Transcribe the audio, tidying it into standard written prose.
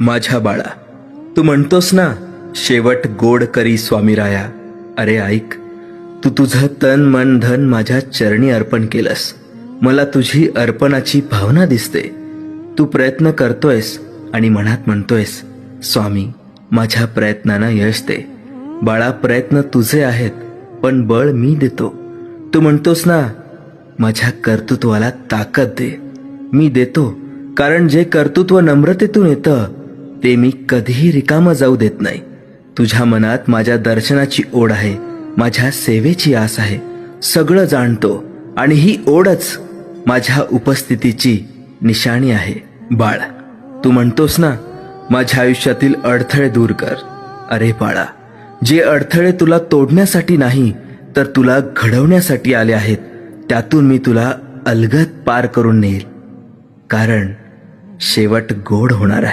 माझ्या बाळा, तू म्हणतोस ना शेवट गोड करी स्वामीराया. अरे ऐक, तू तुझं तन मन धन माझ्या चरणी अर्पण केलंस. मला तुझी अर्पणाची भावना दिसते. तू प्रयत्न करतोयस आणि मनात म्हणतोयस, स्वामी माझ्या प्रयत्नांना यश दे. बाळा, प्रयत्न तुझे आहेत पण बळ मी देतो. तू म्हणतोस ना माझ्या कर्तृत्वाला ताकद दे. मी देतो, कारण जे कर्तृत्व नम्रतेतून येतं ते मी कधीही रिकामं जाऊ देत नाही. तुझ्या मनात माझ्या दर्शनाची ओढ आहे, माझ्या सेवेची आस आहे. सगळं जाणतो आणि ही ओढच माझ्या उपस्थितीची निशाणी आहे. बाळ, तू म्हणतोस ना माझ्या आयुष्यातील अडथळे दूर कर. अरे बाळा, जे अडथळे तुला तोडण्यासाठी नाही तर तुला घडवण्यासाठी आले आहेत, त्यातून मी तुला अलगद पार करून नेईल. कारण शेवट गोड होणार आहे.